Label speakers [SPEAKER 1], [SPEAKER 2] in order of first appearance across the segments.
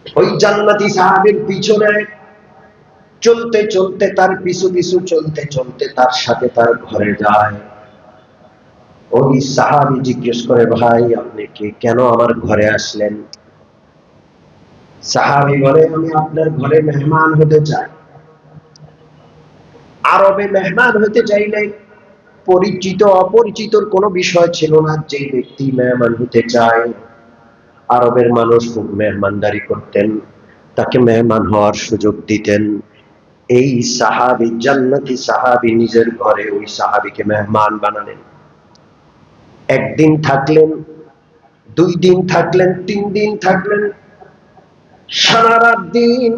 [SPEAKER 1] ওই জান্নাতি সাহাবীর পিছনে চলতে চলতে, তার পিছু পিছু চলতে চলতে তার সাথে তার ঘরে যায়। ওই সাহাবী জিজ্ঞেস করে, ভাই আপনি কি কেন আমার ঘরে আসলেন? সাহাবী বলে, আমি আপনার ঘরে মেহমান হতে চাই। আরবে মেহমান হতে চাইলে পরিচিত অপরিচিতর কোনো বিষয় ছিল না। যে ব্যক্তি মেহমান হতে চায়, আরবের মানুষ খুব মেহমানদারি করতেন, তাকে মেহমান হওয়ার সুযোগ দিতেন। এই সাহাবী, জান্নাতি সাহাবী, নিজের ঘরে ওই সাহাবীকে মেহমান বানালেন। একদিন থাকলেন, 2 দিন থাকলেন, 3 দিন থাকলেন, সারা রাত দিন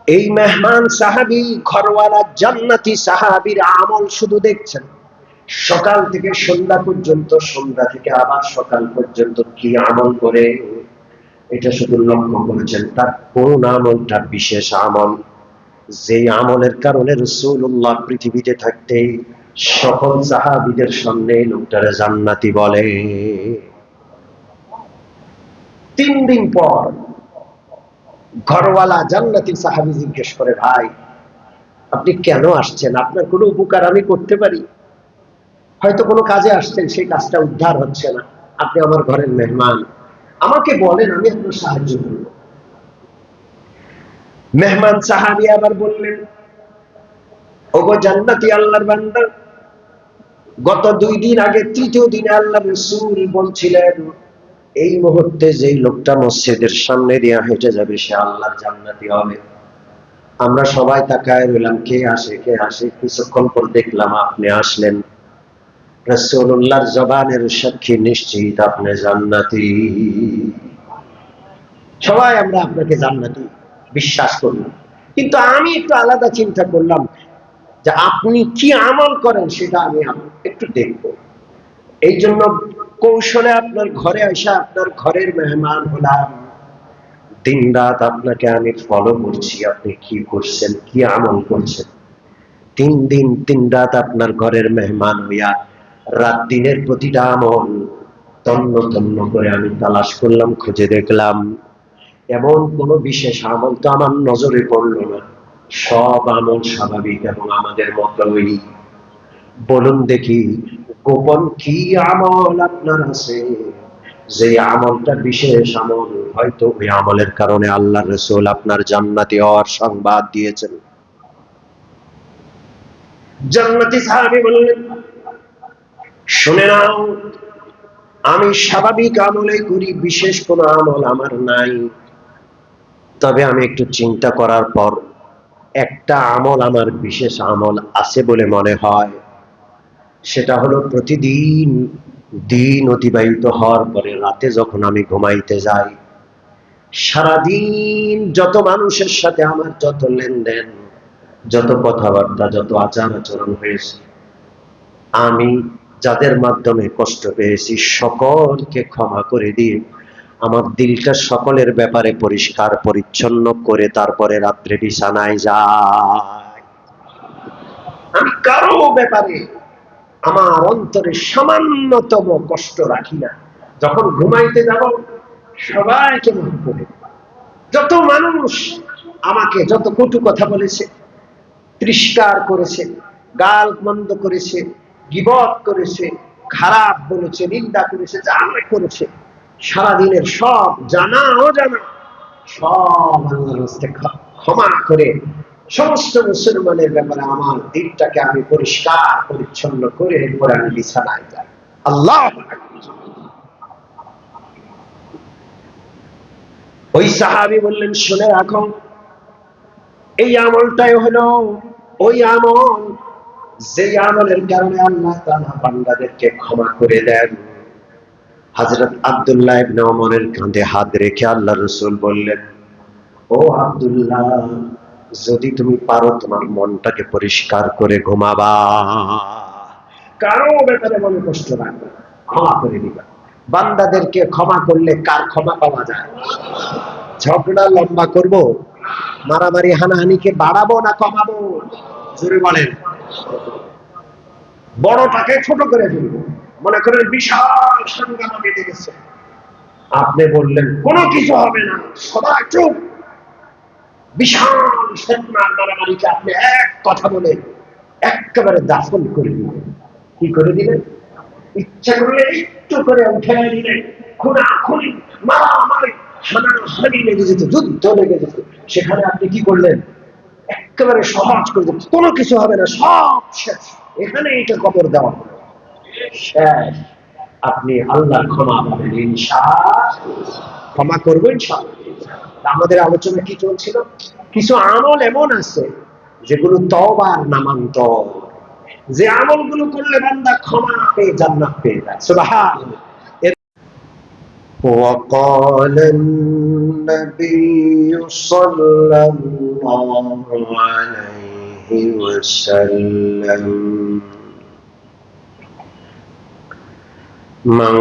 [SPEAKER 1] এই মেহমান সাহাবী, ঘরওয়ালা জান্নাতি সাহাবীর আমল শুধু দেখছেন। সকাল থেকে সন্ধ্যা পর্যন্ত, সন্ধ্যা থেকে আবার সকাল পর্যন্ত কি আমল করে এটা শুধু লক্ষ্য করেছেন। তার কোন আমলটা বিশেষ আমল, যে আমলের কারণে রাসূলুল্লাহ পৃথিবীতে থাকতে সকল সাহাবীদের সামনে লোকটারে জান্নাতি বলে। 3 দিন পর ঘরওয়ালা জান্নাতি সাহাবী জিজ্ঞেস করে, ভাই আপনি কেন আসছেন? আপনার কোনো উপকার আমি করতে পারি? হয়তো কোনো কাজে আসছেন, সেই কাজটা উদ্ধার হচ্ছে না, আপনি আমার ঘরের মেহমান, আমাকে বলেন, আমি আপনার সাহায্য করব। মেহমান সাহাবী আবার বললেন, ওগো জান্নাতি আল্লাহর বান্দা, গত 2 দিন আগে 3য় দিনে আল্লাহ রাসূল বলছিলেন, এই মুহূর্তে যেই লোকটা মসজিদের সামনে দিয়ে হেঁটে যাবে সে আল্লাহর জান্নাতি হবে। আমরা সবাই তাকায় রইলাম, কে আসে কে আসে। কিছুক্ষণ পর দেখলাম আপনি আসলেন। রাসূলুল্লাহর জবানের সাক্ষী, নিশ্চিত আপনি জান্নাতি। সবাই আমরা আপনাকে জান্নাতি বিশ্বাস করলাম, কিন্তু আমি একটু আলাদা চিন্তা করলাম যে আপনি কি আমল করেন সেটা আমি একটু দেখব। এই জন্য কৌশলে আপনার ঘরে আসা, আপনার ঘরের মেহমান হলাম। দিন রাত আপনাকে আমি ফলো করছি, আপনি কি করছেন, কি আমল করছেন। 3 দিন 3 রাত আপনার ঘরের মেহমান হইয়া রাত দিনের প্রতিটা আমল তন্ন তন্ন করে আমি তালাশ করলাম, খুঁজে দেখলাম এমন কোন বিশেষ আমল তো আমার নজরে পড়ল না। সব আমল স্বাভাবিক এবং আমাদের মতই। বলুন দেখি, গোপন কি আমল আপনার আছে, যে আমলটা বিশেষ আমল, হয়তো ওই আমলের কারণে আল্লাহ রাসূল আপনার জান্নাতি হওয়ার সংবাদ দিয়েছেন। জান্নাতি সাহাবী বললেন, শুনে নাও, আমি স্বাভাবিক আমলে করি, বিশেষ কোনো আমল আমার নাই। তবে আমি একটু চিন্তা করার পর একটা আমল আমার বিশেষ আমল আছে বলে মনে হয়। সেটা হলো, প্রতিদিন দিন অতিবাহিত হওয়ার পরে রাতে যখন আমি ঘুমাইতে যাই, সারাদিন যত মানুষের সাথে আমার যত লেনদেন, যত কথাবার্তা, যত আচার আচরণ হয়েছে, আমি যাদের মাধ্যমে কষ্ট পেয়েছি সকলকে ক্ষমা করে দিয়ে আমার দিলটা সকলের ব্যাপারে পরিষ্কার পরিচ্ছন্ন করে তারপরে রাত্রে বিছানায় যায়। আমি কারো ব্যাপারে আমার অন্তরে সামান্যতম কষ্ট রাখি না। যখন ঘুমাইতে যাব সবাইকে মাফ করে, যত মানুষ আমাকে যত কটু কথা বলেছে, তিরস্কার করেছে, গাল মন্দ করেছে, গীবত করেছে, খারাপ বলেছে, নিন্দা করেছে, যা করেছে সারাদিনের সব জানা অজানা সব আল্লাহর হস্তে ক্ষমা করে সমস্ত মুসলমানের ব্যাপারে আমার দিলটাকে আমি পরিষ্কার পরিচ্ছন্ন করে এরপরে আমি বিছানায় যাই। আল্লাহ ওই সাহাবী বললেন, শুনে রাখো, এই আমলটাই হলো ওই আমল যে আমলের কারণে আল্লাহ তাআলা বান্দাদেরকে ক্ষমা করে দেন। হযরত আব্দুল্লাহ ইবনে ওমরের কাঁধে হাত রেখে আল্লাহ রাসূল বললেন, ও আব্দুল্লাহ, যদি তুমি পারো তোমার মনটাকে পরিষ্কার করে ঘুমাবা, কারো ব্যাপারে মনে কষ্ট রাখবে না, ক্ষমা করে দিবা। বান্দাদেরকে ক্ষমা করলে কার ক্ষমা পাওয়া যায়? ঝগড়া লম্বা করব, মারামারি হানাহানিকে বাড়াবো না কমাবো? জোরে বলেন। বড়টাকে ছোট করে ফেলবো। মনে করেন বিশাল সংগ্রাম বেঁধে গেছে, আপনি বললেন কোনো কিছু হবে না, সবাই চুপ। বিশাল ফেতনার মারামারিকে আপনি এক কথা বলে একেবারে দাফন করে দিলেন। কি করে দিলেন? ইচ্ছা করলে একটু করে উঠে দিলেন, খুনাখুনি মারামারি হানাহানি লেগে যেত, যুদ্ধ লেগে যেত। সেখানে আপনি কি করলেন? একেবারে সহজ করে দিলেন, কোনো কিছু হবে না, সব শেষ, এখানে এটা কবর দেওয়া হলো, শেষ। আপনি আল্লাহর ক্ষমা পাবেন ইনশাআল্লাহ। ক্ষমা করবো ইনশাআল্লাহ। আমাদের আলোচনা কি চলছিল? কিছু আমল এমন আছে যেগুলো তওবার নামান্তর, যে আমলগুলো করলে বান্দা ক্ষমা পেয়ে জান্নাত পেয়ে যায়। সুবহানাল্লাহ। وقال النبي صلى الله عليه وسلم من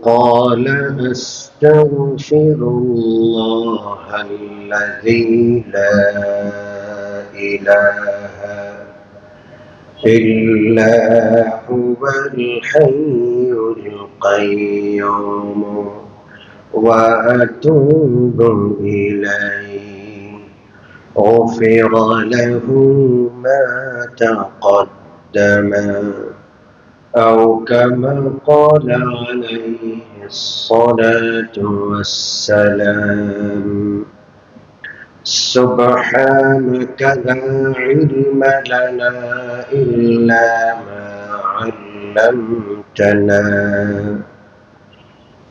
[SPEAKER 1] قال أستغفر الله الذي لا إله إلا هو الحي القيوم وأتوب إليه غفر له ما تقدم أو كما قال عليه الصلاة والسلام سبحانك لا علم لنا إلا ما علمتنا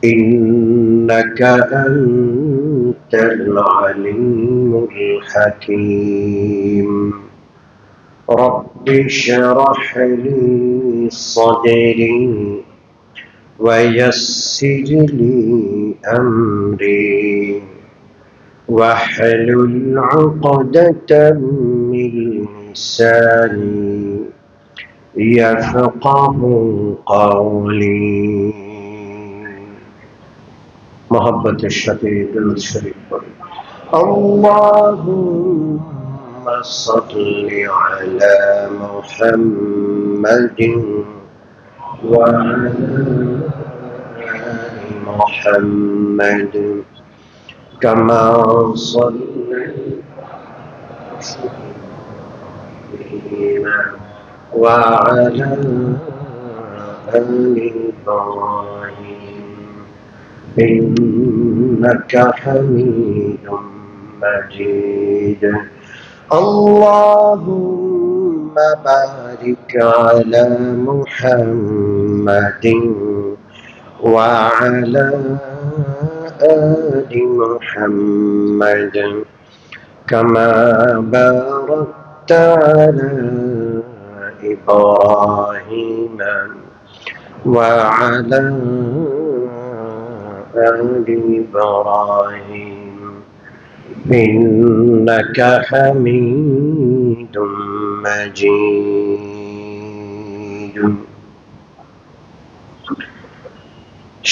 [SPEAKER 1] إنك أنت العليم الحكيم رب اشرح لي صدري ويسر لي أمري واحلل عقدة من لساني يفقه قولي محبة الشديد الشريف اللهم صل على محمد وعلى آل محمد كما صليت وعلى آل إبراهيم إنك حميد مجيد اللهم بارك على محمد وعلى آل محمد كما باركت على إبراهيم وعلى آل إبراهيم إنك حميد مجيد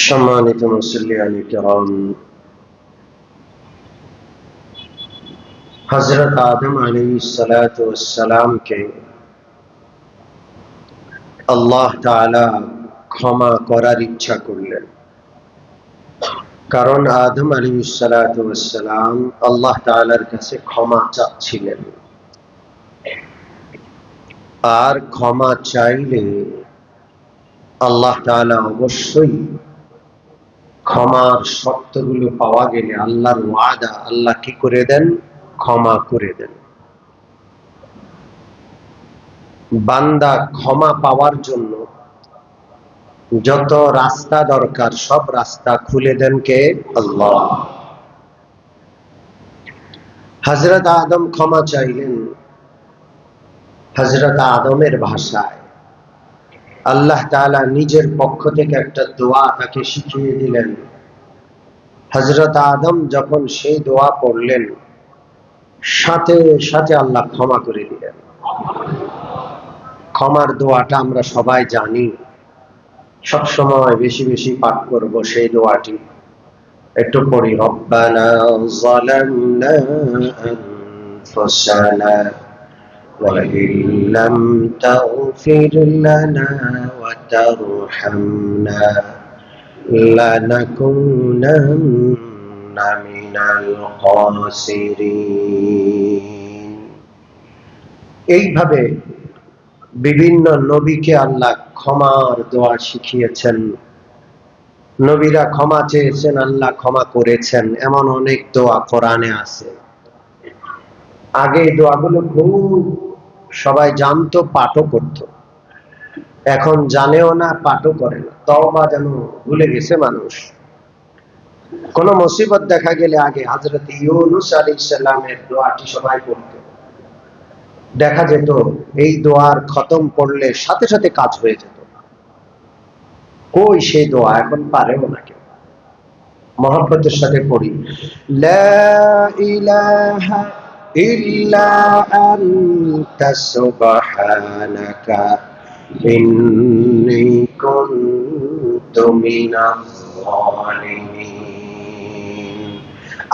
[SPEAKER 1] সম্মানিত মুসল্লিয়ান কিরাম, হযরত আদম আলাইহিস সালাতু ওয়াস সালামকে আল্লাহ তাআলা ক্ষমা করার ইচ্ছা করলেন। কারণ আদম আলাইহিস সালাতু ওয়াস সালাম আল্লাহ তাআলার কাছে ক্ষমা চাচ্ছিলেন, আর ক্ষমা চাইলে আল্লাহ তাআলা অবশ্যই ক্ষমার শর্তগুলো পাওয়া গেলে আল্লাহর ওয়াদা, আল্লাহ কি করে দেন? ক্ষমা করে দেন। বান্দা ক্ষমা পাওয়ার জন্য যত রাস্তা দরকার সব রাস্তা খুলে দেন কে? আল্লাহ। হযরত আদম ক্ষমা চাইলেন, হযরত আদমের ভাষায় আল্লাহ তাআলা নিজের পক্ষ থেকে একটা দোয়া তাকে শিখিয়ে দিলেন। হযরত আদম যখন সেই দোয়া পড়লেন, সাথে সাথে আল্লাহ ক্ষমা করে দিলেন। ক্ষমার দোয়াটা আমরা সবাই জানি, সব সময় বেশি বেশি পাঠ করব সেই দোয়াটি। একটু পড়ি, রব্বানা যালামনা আনফুসানা ওয়া ইল্লাম তাগফির লানা ওয়া তারহামনা লানাকুনান্না মিনাল খাসিরিন। এইভাবে বিভিন্ন নবীকে আল্লাহ ক্ষমার দোয়া শিখিয়েছেন। নবীরা ক্ষমা চেয়েছেন, আল্লাহ ক্ষমা করেছেন, এমন অনেক দোয়া কোরআনে আছে। আগে এই দোয়াগুলো খুব সবাই জানতো, পাঠও করত। এখন জানেও না, পাঠও করে না, তওবা যেন ভুলে গেছে মানুষ। কোন মুসিবত দেখা গেলে আগে হযরত ইউনূস আলাইহিস সালামের দোয়াটি সবাই পড়ত। দেখা যেত এই দোয়ার খতম পড়লে সাথে সাথে কাজ হয়ে যেত। কই সেই দোয়া এখন পারেও না কেউ। মহব্বতের সাথে পড়ি, লা ইলাহা ইল্লা আনতা সুবহানাকা ইন্নী কুনতু মিনাজ জালিমিন।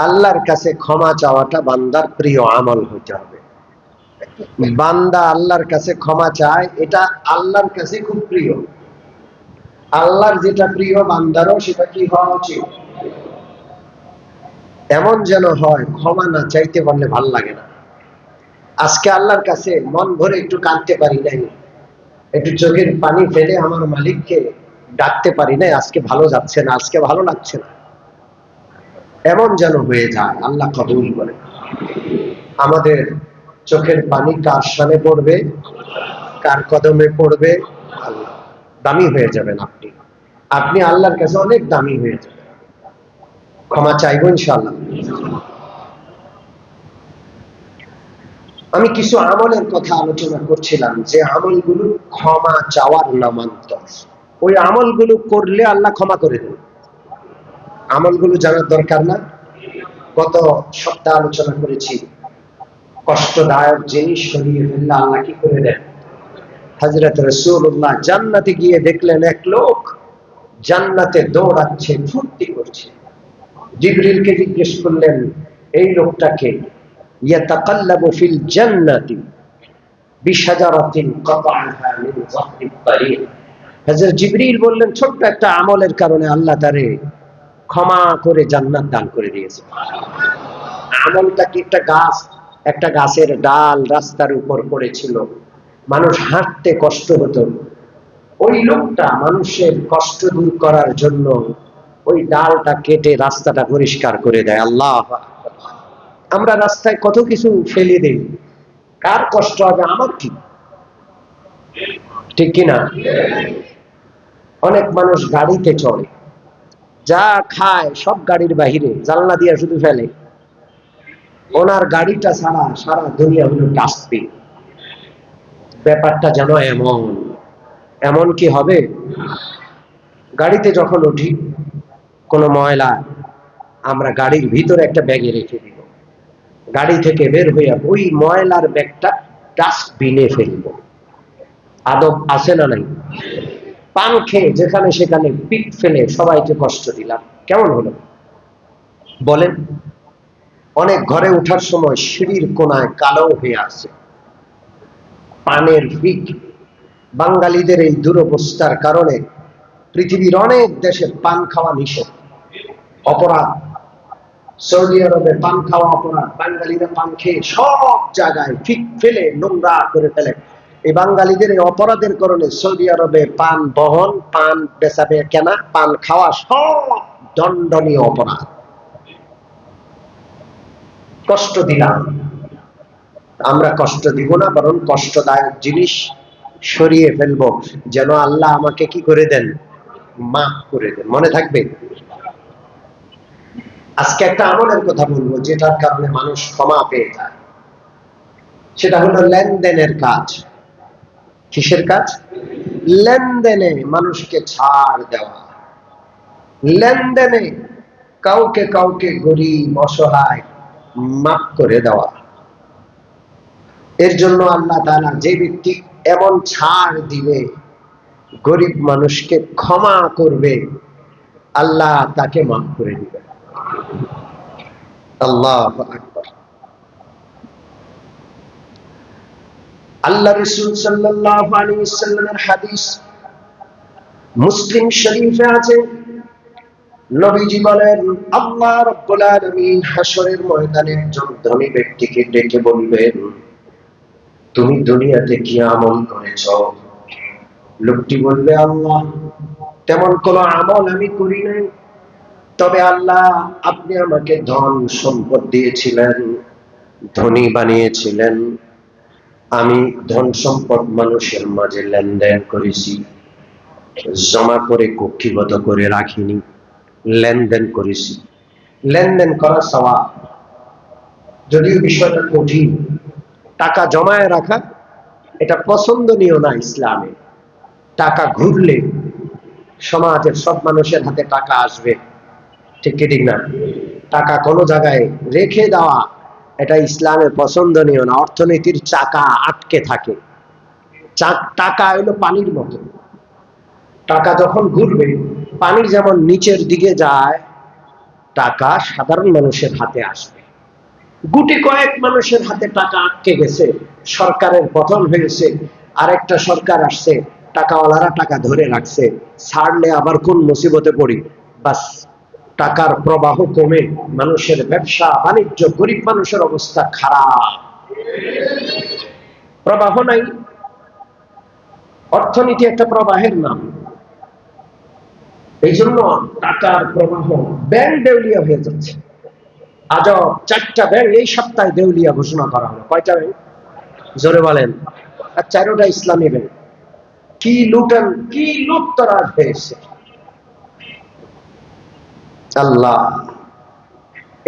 [SPEAKER 1] আল্লাহর কাছে ক্ষমা চাওয়াটা বান্দার প্রিয় আমল হতে হবে। বান্দা আল্লাহর কাছে ক্ষমা চায়, এটা আল্লাহর কাছে খুব প্রিয়। আল্লাহর যেটা প্রিয় বান্দারও সেটা কি হওয়া উচিত? এমন যেন হয় ক্ষমা না চাইতে পারলে ভাল লাগে না। আজকে আল্লাহর কাছে মন ভরে একটু কাঁদতে পারি নাই, একটু চোখের পানি ফেলে আমার মালিককে ডাকতে পারি নাই, আজকে ভালো যাচ্ছে না, আজকে ভালো লাগছে না, এমন যেন হয়ে যায়। আল্লাহ কবুল করে। আমাদের চোখের পানি কার শানে পড়বে, কার কদমে পড়বে? আল্লাহ। দামি হয়ে যাবেন আপনি, আপনি আল্লাহর কাছে অনেক দামি হয়ে যাবেন। ক্ষমা চাইবো ইনশাআল্লাহ। আমি কিছু আমলের কথা আলোচনা করছিলাম, যে আমলগুলো ক্ষমা চাওয়ার নামান্তর। ওই আমলগুলো করলে আল্লাহ ক্ষমা করে দেন। আমলগুলো জানার দরকার না? গত সপ্তাহ আলোচনা করেছি, কষ্টদায়ক জিনিস সরিয়ে ফেললে আল্লাহ কি করে দেন? হযরত রাসূলুল্লাহ জান্নাতে গিয়ে দেখলেন এক লোক জান্নাতে দৌড়াচ্ছে, ফুর্তি করছে। জিবরিলকে জিজ্ঞেস করলেন, এই লোকটাকে? ইয়াতাকাল্লাবু ফিল জান্নাতি বিশাজারাতিন কাতাআহা মিন যাহরিত তারিক। হযরত জিবরিল বললেন, ছোট্ট একটা আমলের কারণে আল্লাহ তারে ক্ষমা করে জান্নাত দান করে দিয়েছে। আমলটা কি? একটা গাছ, একটা গাছের ডাল রাস্তার উপর পড়েছিল, মানুষ হাঁটতে কষ্ট হতো, ওই লোকটা মানুষের কষ্ট দূর করার জন্য ওই ডালটা কেটে রাস্তাটা পরিষ্কার করে দেয়। আল্লাহ! আমরা রাস্তায় কত কিছু ফেলে দিই, কার কষ্ট হবে, আমার কি? ঠিক কিনা? অনেক মানুষ গাড়িতে চড়ে, যা খায় সব গাড়ির বাহিরে, জানলা দিয়ে শুধু ফেলে। ওনার গাড়িটা ছাড়া সারা দুনিয়া হলো ডাস্টবিন। ব্যাপারটা যেন এমন, এমন কি হবে? গাড়িতে যখন উঠি কোনো ময়লা আমরা গাড়ির ভিতরে একটা ব্যাগে রেখে দিব, গাড়ি থেকে বের হইয়া ওই ময়লার ব্যাগটা ডাস্টবিনে ফেলবো। আদব আছে না নাই? পান খেয়ে যেখানে সেখানে পিক ফেলে সবাইকে কষ্ট দিলাম, কেমন হলো বলেন? অনেক ঘরে ওঠার সময় সিঁড়ির কোনায় কালো হয়ে আছে পানের পিক। বাঙালিদের এই দুরবস্থার কারণে পৃথিবীর অনেক দেশে পান খাওয়া নিষেধ, অপরাধ। সৌদি আরবে পান খাওয়া অপরাধ। বাঙালিরা পান খেয়ে সব জায়গায় ফিক ফেলে নোংরা করে ফেলে। এই বাঙালিদের এই অপরাধের কারণে সৌদি আরবে পান বহন, পান বেচাবে কেনা, পান খাওয়া সব দণ্ডনীয় অপরাধ। কষ্ট দিলাম, আমরা কষ্ট দিব না, বরং কষ্টদায়ক জিনিস সরিয়ে ফেলবো, যেন আল্লাহ আমাকে কি করে দেন? মাফ করে দেন। মনে থাকবে? আজকে একটা আমলের কথা বলবো যেটার কারণে মানুষ ক্ষমা পেয়ে যায়, সেটা হলো লেনদেনের কাজ। কিসের কাজ? লেনদেনে মানুষকে ছাড় দেওয়া, লেনদেনে কাউকে কাউকে গরিব অসহায় মাফ করে দেওয়া। এর জন্য আল্লাহ তাআলা যে ব্যক্তি এমন ছাড় দিবে, গরিব মানুষকে ক্ষমা করবে, আল্লাহ তাকে মাফ করে দিবে। আল্লাহু আকবার। আল্লাহ রাসূল সাল্লাল্লাহু আলাইহি ওয়াসাল্লামের হাদিস মুসলিম শরীফে আছে, নবীজি বলেন, আল্লাহ রাব্বুল আলামিন হাসরের ময়দানে একজন ধনী ব্যক্তিকে ডেকে বলবেন, তুমি দুনিয়াতে কি আমল করেছো? লোকটি বলবে, আল্লাহ, তেমন কোনো আমল আমি করি নাই, তবে আল্লাহ আপনি আমাকে ধন সম্পদ দিয়েছিলেন, ধনী বানিয়েছিলেন, আমি ধন সম্পদ মানুষের মাঝে লেনদেন করেছি, জমা করে কক্ষিগত করে রাখিনি, লেনদেন করেছি। লেনদেন করা সওয়াব, যদিও বিষয়টা কঠিন। টাকা জমায় রাখা এটা পছন্দনীয় না ইসলামে। টাকা ঘুরলে সমাজের সব মানুষের হাতে টাকা আসবে, ঠিক কি ঠিক না? টাকা কোনো জায়গায় রেখে দেওয়া এটা ইসলামে পছন্দনীয় না। অর্থনীতির চাকা আটকে থাকে। টাকা হলো পানির মতো। টাকা যখন ঘুরবে, পানির যেমন নিচের দিকে যায়, টাকা সাধারণ মানুষের হাতে আসবে। গুটি কয়েক মানুষের হাতে টাকা আটকে গেছে, সরকারের পতন হয়েছে, আরেকটা সরকার আসছে, টাকাওয়ালারা টাকা ধরে রাখছে, ছাড়লে আবার কোন মুসিবতে পড়ি, বাস টাকার প্রবাহ কমে মানুষের ব্যবসা বাণিজ্য, গরিব মানুষের অবস্থা খারাপ। প্রবাহ নাই। অর্থনীতি একটা প্রবাহের নাম। এই জন্য টাকার প্রবাহ, ব্যাংক দেউলিয়া হয়ে যাচ্ছে। আজ 4টা ব্যাংক এই সপ্তাহে দেউলিয়া ঘোষণা করা হলো। কয়টা ব্যাংক? জোরে বলেন। আর 4টা ইসলামী ব্যাংক। কি লুটেন, কি লুটতরাজ হয়েছে আল্লাহ।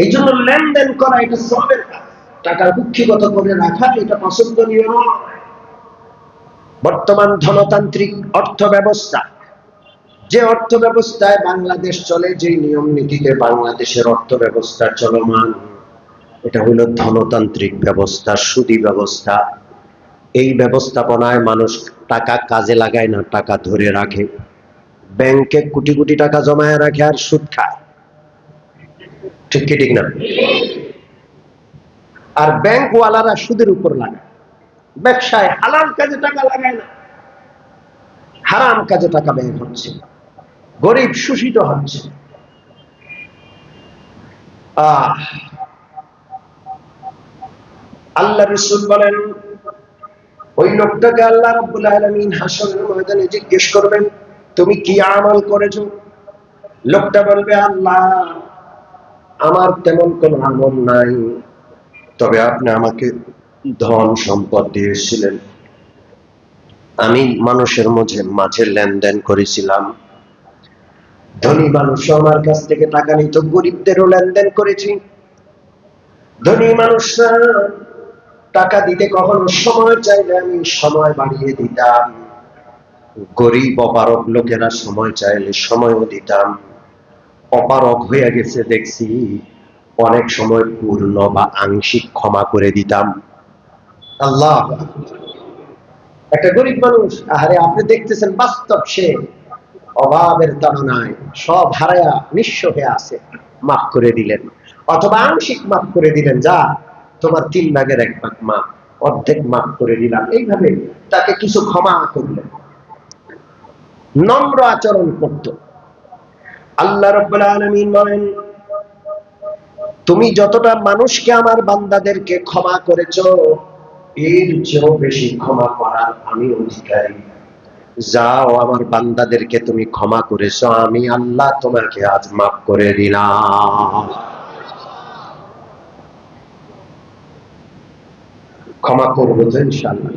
[SPEAKER 1] এই জন্য লেনদেন করা এটা সবের কাজ। টাকা কুক্ষিগত করে রাখা এটা পছন্দনীয় নয়। বর্তমান ধনতান্ত্রিক অর্থ ব্যবস্থা, যে অর্থ ব্যবস্থায় বাংলাদেশ চলে, যে নিয়ম নীতিতে বাংলাদেশের অর্থ ব্যবস্থা চলমান, এটা হলো ধনতান্ত্রিক ব্যবস্থা, সুদী ব্যবস্থা। এই ব্যবস্থাপনায় মানুষ টাকা কাজে লাগায় না, টাকা ধরে রাখে। ব্যাংকে কোটি কোটি টাকা জমায় রাখে আর সুদ খায়, ঠিক কি ঠিক না? আর ব্যাংকওয়ালারা সুদের উপর লাগায়। ব্যবসায় হালাল কাজে টাকা লাগায় না, হারাম কাজে টাকা ব্যয় হচ্ছে, গরিব শোষিত হচ্ছে। আল্লাহ রাসূল বলেন, ওই লোকটাকে আল্লাহ রাব্বুল আলামিন হাসরের ময়দানে জিজ্ঞেস করবেন, তুমি কি আমল করেছো? লোকটা বলবে, আল্লাহ আমার তেমন কোনো আমল নাই, তবে আপনি আমাকে ধন সম্পদ দিয়েছিলেন, আমি মানুষের মাঝে লেনদেন করেছিলাম। ধনী মানুষ আমার কাছ থেকে টাকা নিত, গরিবদেরও লেনদেন করেছি। ধনী মানুষরা টাকা দিতে কখনো সময় চাইলে আমি সময় বাড়িয়ে দিতাম, গরিব অপারক লোকেরা সময় চাইলে সময়ও দিতাম। অপারক হয়ে গেছে দেখছি, অনেক সময় পূর্ণ বা আংশিক ক্ষমা করে দিতাম। আল্লাহ, একটা গরিব মানুষ, আরে আপনি দেখতেছেন বাস্তব, সে অভাবের তাড়নায় সব হারায়া নিঃস্ব হয়ে আছে, মাফ করে দিলেন। অথবা আংশিক মাফ করে দিলেন, যা তোমার 3/1 মাফ, অর্ধেক মাফ করে দিলাম। এইভাবে তাকে কিছু ক্ষমা করলেন, নম্র আচরণ করত। আল্লাহ রাব্বুল আলামিন বলেন, তুমি যতটা মানুষকে আমার বান্দাদেরকে ক্ষমা করেছো, এর চেয়েও বেশি ক্ষমা করার আমি অধিকারী। যাও, আমার বান্দাদেরকে তুমি ক্ষমা করেছো, আমি আল্লাহ তোমাকে আজ মাফ করে দিলাম। ক্ষমা করবো তো ইনশাআল্লাহ?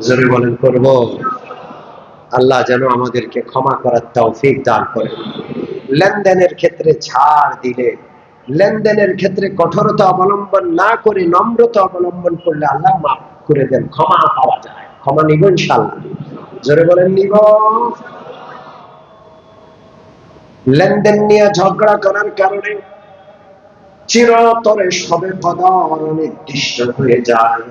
[SPEAKER 1] জোরে বলেন, করবো। আল্লাহ যেন আমাদেরকে ক্ষমা করার তৌফিক দান করে। লেনদেনের ক্ষেত্রে ছাড় দিলে, লেনদেনের ক্ষেত্রে কঠোরতা অবলম্বন না করে নম্রতা অবলম্বন করলে আল্লাহ মাফ করে দেন, ক্ষমা পাওয়া যায়। ক্ষমা নিব ইনশাআল্লাহ? জোরে বলেন, নিব। লেনদেন নিয়ে ঝগড়া করার কারণে চিরতরে সবে কদর নির্দিষ্ট হয়ে যায়।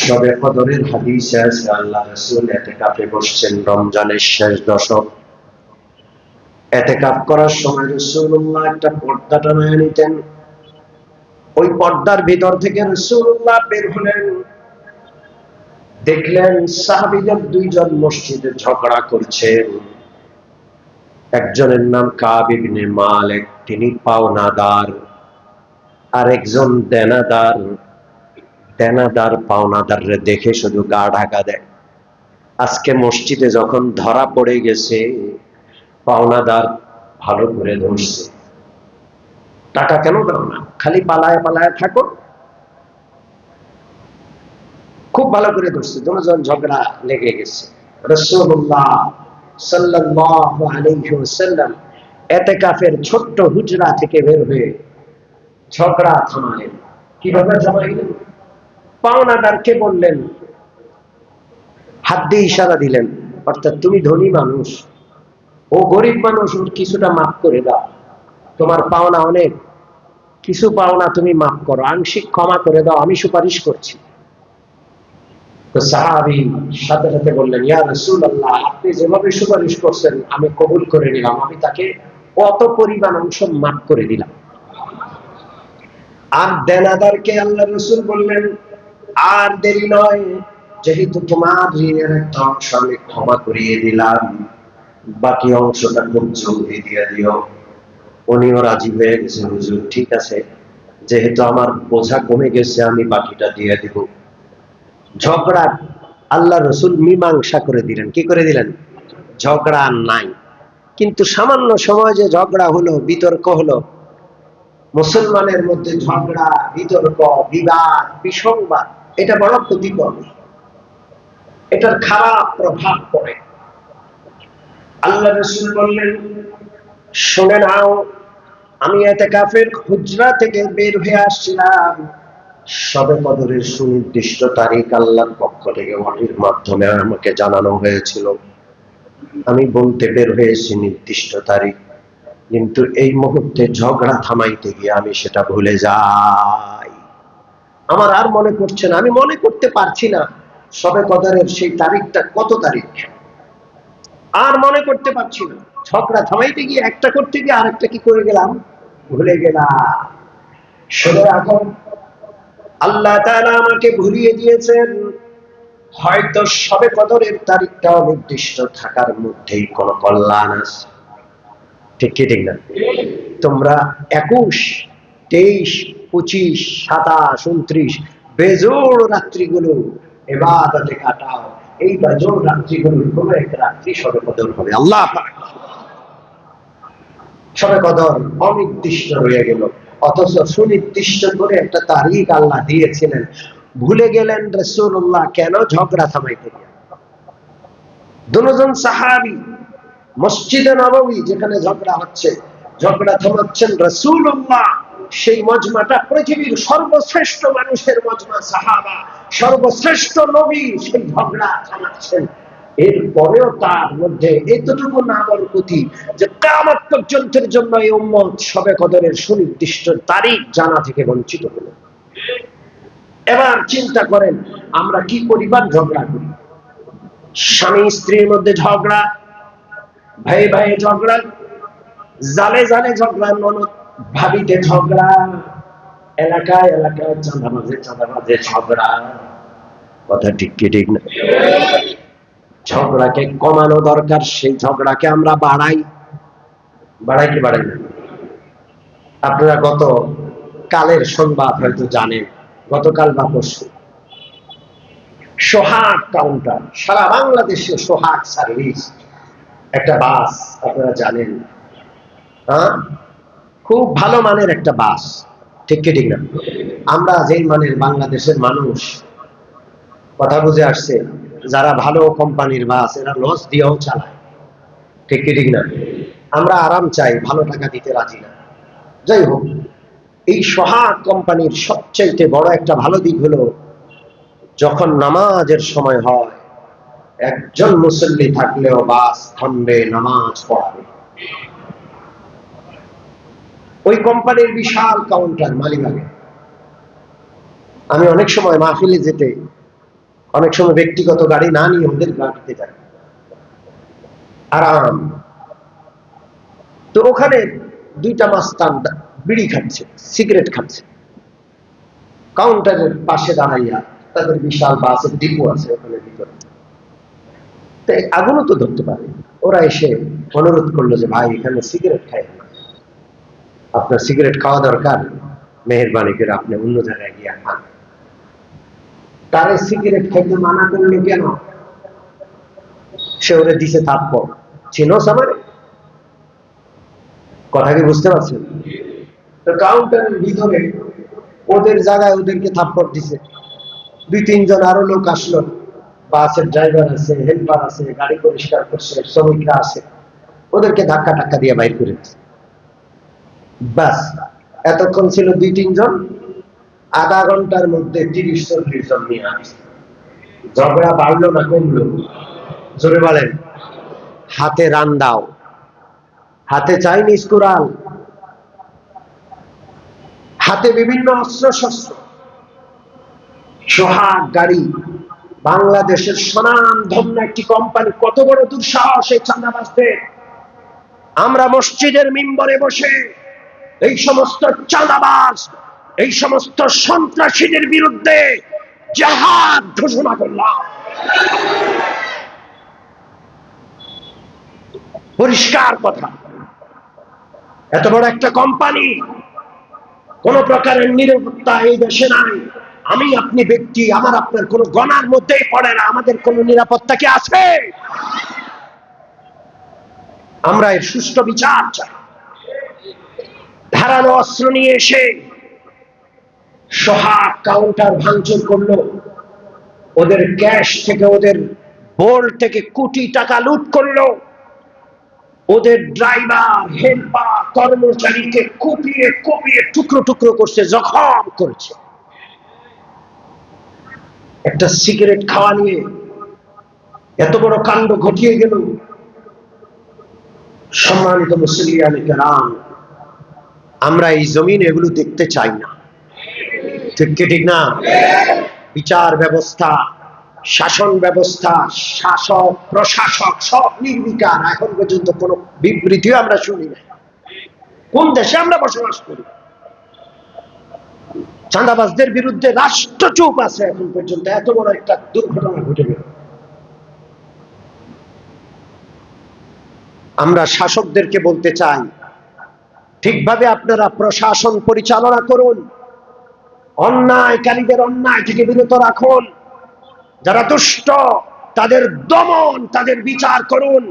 [SPEAKER 1] সবে কদরের হাদিসে আছে, আল্লাহ রাসূল ইতিকাফে বসছেন রমজানের শেষ দশক। ইতিকাফ করার সময় রাসূলুল্লাহ একটা পর্দা টানায় নিতেন। ওই পর্দার ভিতর থেকে রাসূলুল্লাহ বের হলেন, দেখলেন সাহাবীদের 2 জন মসজিদে ঝগড়া করছেন। একজনের নাম কাব ইবনে মালিক, তিনি পাওনাদার, আর একজন দেনাদার। দেনাদার পাওনাদাররে দেখে শুধু গা ঢাকা দেয়। আজকে মসজিদে যখন ধরা পড়ে গেছে, পাওনাদার ভালো করে ধরছে, টাকা কেন দাও না, খালি পালায় পালায় থাকো। খুব ভালো করে ধরছে, দুজন ঝগড়া লেগে গেছে। রাসূলুল্লাহ সাল্লাল্লাহু আলাইহি ওয়াসাল্লাম ইতিকাফের ছোট্ট হুজরা থেকে বের হয়ে ঝগড়া থামালেন। কিভাবে থামাইলেন? পাওনাদারকে বললেন, হাত দিয়ে ইশারা দিলেন, অর্থাৎ তুমি ধনী মানুষ, ও গরিব মানুষ, ওর কিছুটা মাফ করে দাও, তোমার পাওনা অনেক, কিছু পাওনা তুমি মাফ করো, আংশিক ক্ষমা করে দাও, আমি সুপারিশ করছি। তো সাহাবী সাথে সাথে বললেন, ইয়া রাসূলুল্লাহ, আপনি যেভাবে সুপারিশ করছেন আমি কবুল করে নিলাম, আমি তাকে অত পরিমাণ অংশ মাফ করে দিলাম। আর দেনাদারকে আল্লাহ রাসূল বললেন, আর দেরি নয়, যেহেতু তোমার ঋণের একটা অংশ আমি ক্ষমা করিয়ে দিলাম, বাকি অংশটা খুব জলদি দিয়ে দিও। উনিও রাজি হয়ে গেছে, হুজুর ঠিক আছে, যেহেতু আমার বোঝা কমে গেছে আমি বাকিটা দিয়ে দিব। ঝগড়া আল্লাহ রসুল মীমাংসা করে দিলেন। কি করে দিলেন? ঝগড়া আর নাই। কিন্তু সামান্য সময় যে ঝগড়া হলো, বিতর্ক হলো, মুসলমানের মধ্যে ঝগড়া, বিতর্ক, বিবাদ, বিসংবাদ, এটা বড় ক্ষতিকর, এটার খারাপ প্রভাব পড়ে। আল্লাহ রসুল বললেন, শুনে নাও, আমি ইতিকাফের হুজরা থেকে বের হয়ে আসছিলাম, শবে কদরের সুনির্দিষ্ট তারিখ আল্লাহর পক্ষ থেকে ওহীর মাধ্যমে আমাকে জানানো হয়েছিল। আমি বলতে বের হয়েছি নির্দিষ্ট তারিখ, কিন্তু এই মুহূর্তে ঝগড়া থামাইতে গিয়ে আমি সেটা ভুলে যাই। আমার আর মনে পড়ছে না, আমি মনে করতে পারছি না শবে কদরের সেই তারিখটা কত তারিখ, আর মনে করতে পারছি না। ঝগড়া থামাইতে গিয়ে একটা করতে গিয়ে আরেকটা কি করে গেলাম, ভুলে গেলাম। শুনে এখন আল্লাহ তাআলা আমাকে ভুলিয়ে দিয়েছেন, হয়তো শবে কদরের তারিখটাও নির্দিষ্ট থাকার মধ্যেই কোন কল্যাণ আছে। ঠিক কি ঠিক না? তোমরা 21, 23, 25, 27, 29 বেজোড় রাত্রিগুলো ইবাদতে কাটাও। এই বেজোড় রাত্রিগুলোর কোন একটা রাত্রি শবে কদর হবে। আল্লাহ পাক, শবে কদর অনির্দিষ্ট হয়ে গেল, অথচ সুনির্দিষ্ট করে একটা তারিখ আল্লাহ দিয়েছিলেন। ভুলে গেলেন রাসূলুল্লাহ, কেন? ঝগড়া থামাইতে গিয়ে। দুজন সাহাবী মসজিদে নববী যেখানে ঝগড়া হচ্ছে, ঝগড়া থামাচ্ছেন রাসূলুল্লাহ। সেই মজমাটা পৃথিবীর সর্বশ্রেষ্ঠ মানুষের মজমা, সাহাবা, সর্বশ্রেষ্ঠ নবী সেই ঝগড়া থামাচ্ছেন। এরপরেও তার মধ্যে এতটুকু না বরকতি যে কিয়ামত পর্যন্তের জন্য এই উম্মত শবে কদরের সুনির্দিষ্ট তারিখ জানা থেকে বঞ্চিত হলো। এবার চিন্তা করেন, আমরা কি পরিমাণ ঝগড়া করি। স্বামী স্ত্রীর মধ্যে ঝগড়া, ভাই ভাই ঝগড়া, জালে জালে ঝগড়া, ননদ ভাবিতে ঝগড়া, এলাকায় এলাকায় চাঁদাবাজে চাঁদাবাজে ঝগড়া। কথা ঠিক কি ঠিক না? ঝগড়াকে কমানো দরকার, সেই ঝগড়াকে আমরা বাড়াই। বাড়াই কি বাড়াই না? আপনারা গত কালের সংবাদ হয়তো জানেন, গতকাল বা পরশু সোহাগ কাউন্টার, সারা বাংলাদেশে সোহাগ সার্ভিস একটা বাস, আপনারা জানেন, হ্যাঁ, খুব ভালো মানের একটা বাস। ঠিক কি ঠিক না? আমরা যেই মানের বাংলাদেশের মানুষ, কথা বুঝে আসছে, যারা ভালো কোম্পানির বাস এরা লস দিয়েও চালায়। ঠিক কি ঠিক না? আমরা আরাম চাই, ভালো টাকা দিতে রাজি না। যাই হোক, এই সোহাগ কোম্পানির সবচেয়ে বড় একটা ভালো দিক হলো, যখন নামাজের সময় হয় একজন মুসল্লি থাকলেও বাস থামবে, নামাজ পড়াবে। ওই কোম্পানির বিশাল কাউন্টার মালিবাগে। আমি অনেক সময় মাহফিলে যেতে, অনেক সময় ব্যক্তিগত গাড়ি না নিয়ে ওদের গাড়িতে যাই, আরাম। তো ওখানে দুইটা মাস্তান বিড়ি খাচ্ছে, সিগারেট খাচ্ছে, কাউন্টারের পাশে দাঁড়াইয়া। তাদের বিশাল বাসের ডিপো আছে ওখানে ভিতরে, আগুনও তো ধরতে পারে, ওরা এসে অনুরোধ করলো যে ভাই এখানে সিগারেট খাই না, আপনার সিগারেট খাওয়া দরকার, মেহেরবানি করে আপনি অন্য জায়গায় গিয়ে খান। তারে সিগারেট খাইতে মানা করলো কেন? সে ওরে দিছে থাপ্পড়। চিনোস আমারে? কথা কি বুঝতে পারছেন? তো কাউন্টারের ভিতরে ওদের জায়গায় ওদেরকে থাপ্পড় দিছে। 2-3 জন আরো লোক আসলো, বাসের ড্রাইভার আছে, হেল্পার আছে, গাড়ি পরিষ্কার করছে, শ্রমিকরা আছে, ওদেরকে ধাক্কা টাক্কা দিয়ে বাইর করে দিচ্ছে। বাস এতক্ষণ ছিল 2-3 জন, আধা ঘন্টার মধ্যে 30-40 জন নিয়ে আসছে। ঝগড়া বাড়লো না কমলো? জোরে বলেন। হাতে রান দাও, হাতে চাইনিজ কুড়াল, হাতে বিভিন্ন অস্ত্র শস্ত্র, সোহাগ গাড়ি, বাংলাদেশের স্বনাম ধন্য একটি কোম্পানি। কত বড় দুঃসাহস এই চাঁদাবাজদের! আমরা মসজিদের মিম্বরে বসে এই সমস্ত চাঁদাবাজ, এই সমস্ত সন্ত্রাসীদের বিরুদ্ধে জিহাদ ঘোষণা করলাম। পরিষ্কার কথা, এত বড় একটা কোম্পানি, কোন প্রকারের নিরাপত্তা এই দেশে নাই। আমি আপনি ব্যক্তি, আমার আপনার কোন গণার মধ্যেই পড়ে না। আমাদের কোন নিরাপত্তা কি আছে? আমরা এর সুষ্ঠু বিচার চাই। ধারালো অস্ত্র নিয়ে এসে সোহাগ কাউন্টার ভাঙচুর করলো, ওদের ক্যাশ থেকে, ওদের বোল্ট থেকে কোটি টাকা লুট করলো, ওদের ড্রাইভার, হেল্পার, কর্মচারীকে কুপিয়ে কুপিয়ে টুকরো টুকরো করছে, জখম করেছে। একটা সিগারেট খাওয়া নিয়ে এত বড় কাণ্ড ঘটিয়ে গেল। সম্মানিত মুসলিয়ানে কেরাম, আমরা এই জমিনে এগুলো দেখতে চাই না। ঠিক কি ঠিক না? বিচার ব্যবস্থা, শাসন ব্যবস্থা, শাসক প্রশাসক সব নির্বিকার। এখন পর্যন্ত কোন বিবৃতিও আমরা শুনি না। কোন দেশে আমরা বসবাস করি? চাঁদাবাজদের বিরুদ্ধে রাষ্ট্র চুপ আছে এখন পর্যন্ত। এত বড় একটা দুর্ঘটনা ঘটে গেল। আমরা শাসকদেরকে বলতে চাই, ঠিকভাবে আপনারা প্রশাসন পরিচালনা করুন, অন্যায়কারীদের অন্যায় থেকে বিরত রাখুন, যারা দুষ্ট তাদের দমন, তাদের বিচার করুন।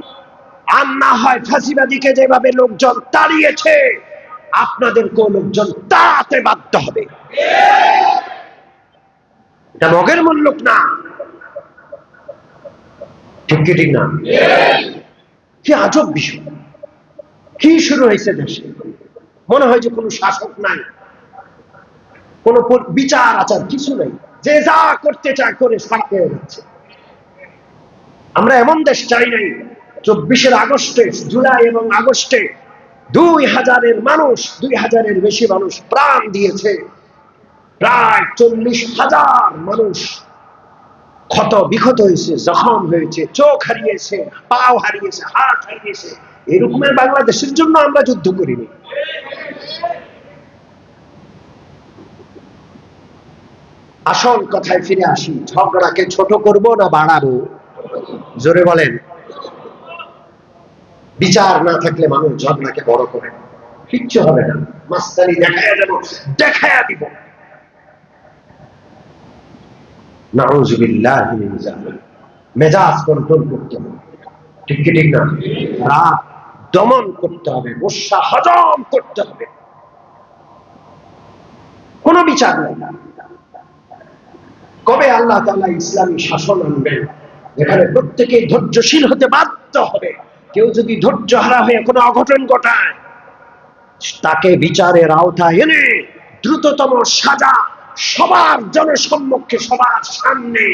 [SPEAKER 1] আর না হয় ফাঁসিবাদীকে যেভাবে লোকজন তাড়িয়েছে, আপনাদেরকেও লোকজন তাড়াতে বাধ্য হবে। এটা মগের মুল্লুক না। ঠিক কি ঠিক না? কি আজব বিষয়! কি শুরু হয়েছে দেশে? মনে হয় যে কোনো শাসক নাই, কোন বিচার আচার কিছু নেই, যে যা করতে চায় করে সার পেয়ে যাচ্ছে। আমরা এমন দেশ চাই নাই। 24 আগস্টে, জুলাই এবং আগস্টে 2000-এর মানুষ, 2000-এর বেশি মানুষ প্রাণ দিয়েছে। প্রায় 40,000 মানুষ ক্ষত বিক্ষত হয়েছে, জখম হয়েছে, চোখ হারিয়েছে, পাও হারিয়েছে, হাত হারিয়েছে। এরকমের বাংলাদেশের জন্য আমরা যুদ্ধ করিনি। আসল কথায় ফিরে আসি, ঝগড়াকে ছোট করব না বাড়াবো? জোরে বলেন। বিচার না থাকলে মানুষ ঝগড়াকে বড় করে, কিচ্ছু হবে না। মাস্তানি দেখায়া দেব, দেখায়া দিব। নাউযুবিল্লাহি মিন যালিক। মেজাজ কন্ট্রোল করতে হবে। ঠিক কি ঠিক না? রাগ দমন করতে হবে, গুসা হজম করতে হবে। কোন বিচার নেই। কবে আল্লাহ তাআলা ইসলামী শাসন আনবেন যেখানে প্রত্যেকেই ধৈর্যশীল হতে বাধ্য হবে? কেউ যদি ধৈর্য হারা হয়ে কোনো অঘটন ঘটায়, তাকে বিচারের আওতায় এনে দ্রুততম সাজা, সবার জনসম্মুখে, সবার সামনে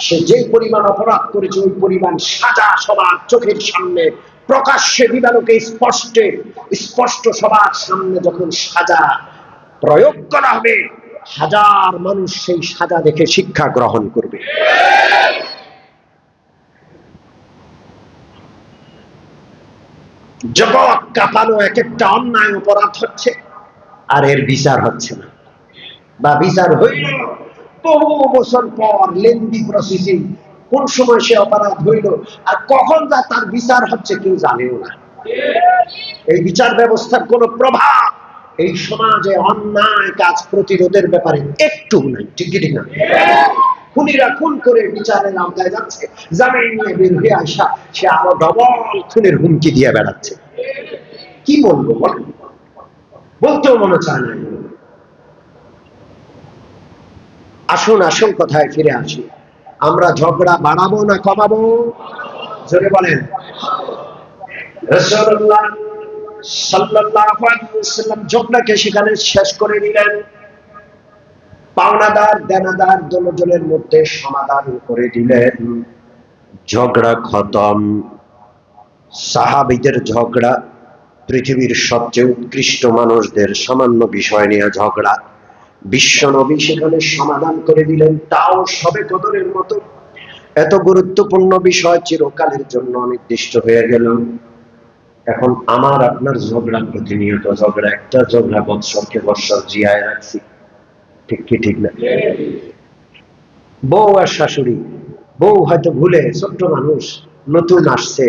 [SPEAKER 1] সে যে পরিমাণ অপরাধ করেছে ওই পরিমাণ সাজা সবার চোখের সামনে প্রকাশ্যে দিবালোকে স্পষ্ট সবার সামনে যখন সাজা প্রয়োগ করা হবে, হাজার মানুষ সেই সাজা দেখে শিক্ষা গ্রহণ করবে। জগৎ কাঁপানো এক একটা অন্যায় অপরাধ হচ্ছে, আর এর বিচার হচ্ছে না, বা বিচার হইল বহু বছর পর, লেন্দি প্রসেসিং, কোন সময় সে অপরাধ হইল, আর কখন যা তার বিচার হচ্ছে কেউ জানেও না। এই বিচার ব্যবস্থার কোন প্রভাব এই সমাজে অন্যায় কাজ প্রতিরোধের ব্যাপারে একটু নাই, ঠিক কি ঠিক না? খুনিরা খুন করে বিচারের আওতায় যাচ্ছে, জামিন নিয়ে বের হয়ে আসা সে আরো ডবল খুনের হুমকি দিয়ে বেড়াচ্ছে। কি বলবো বল, বলতেও মনে চায় না। আসুন আসল কথায় ফিরে আসি, আমরা ঝগড়া বাড়াবো না কমাবো? জোরে বলেন। রাসূলুল্লাহ সাল্লাল্লাহু আলাইহি ওয়াসাল্লাম ঝগড়াকে সেখানে শেষ করে দিলেন, পাওনাদার দেনাদার দুজনের মধ্যে সমাধান করে দিলেন, ঝগড়া খতম। সাহাবীদের ঝগড়া পৃথিবীর সবচেয়ে উৎকৃষ্ট মানুষদের সামান্য বিষয় নিয়ে ঝগড়া, বিশ্বনবী সেখানে সমাধান করে দিলেন, তাও সবে কদরের মতো। এত গুরুত্বপূর্ণ বিষয় চিরকালের জন্য নির্দিষ্ট হয়ে গেল। এখন আমার আপনার ঝগড়া, প্রতিনিয়ত ঝগড়া, একটা ঝগড়া বৎসরকে বৎসর জিয়ায় রাখছি, ঠিক কি ঠিক না? বউ আর শাশুড়ি, বউ হয়তো ভুলে, ছোট্ট মানুষ নতুন আসছে,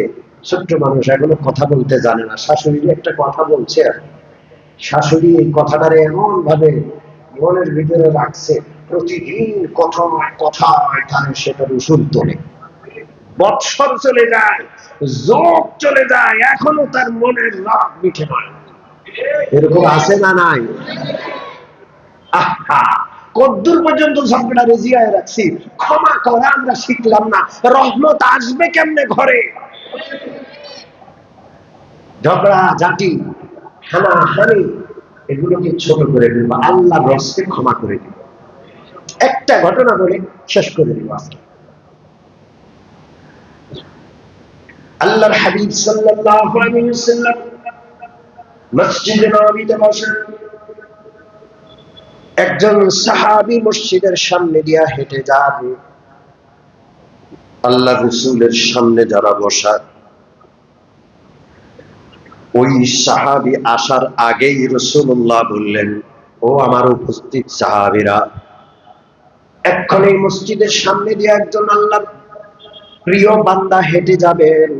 [SPEAKER 1] ছোট্ট মানুষ এখনো কথা বলতে জানে না, শাশুড়ি একটা কথা বলছে, শাশুড়ি এই কথাটারে এমন ভাবে মনের ভিতরে রাখছে, প্রতিদিন কথায় কথায় তার সেটার উসুল তোলে। বৎসর চলে যায়, যোগ চলে যায়, এখনো তার মনের রাগ মিঠে নয়। এরকম আছে না নাই? আহা, কদ্দুর পর্যন্ত ঝগড়া রেজিয়ায় রাখছি, ক্ষমা করা আমরা শিখলাম না, রহমত আসবে কেমনে ঘরে? ঝগড়া ঝাঁটি হানাহানি এগুলোকে ছোট করে দিব, আল্লাহ রসকে ক্ষমা করে দিব। একটা ঘটনা বলে শেষ করে দিব আজকে। আল্লাহর হাবিব সাল্লাল্লাহু আলাইহি ওয়াসাল্লাম মসজিদে নববীতে বসেন, একজন সাহাবী মসজিদের সামনে দিয়া হেঁটে যাবে, আল্লাহ রাসূলের সামনে যারা বসা, ওই সাহাবী আসার আগেই রাসূলুল্লাহ বললেন, ও আমার উপস্থিত সাহাবীরা, এক্ষুনি মসজিদের সামনে দিয়ে একজন আল্লাহর প্রিয় বান্দা হেঁটে যাবেন,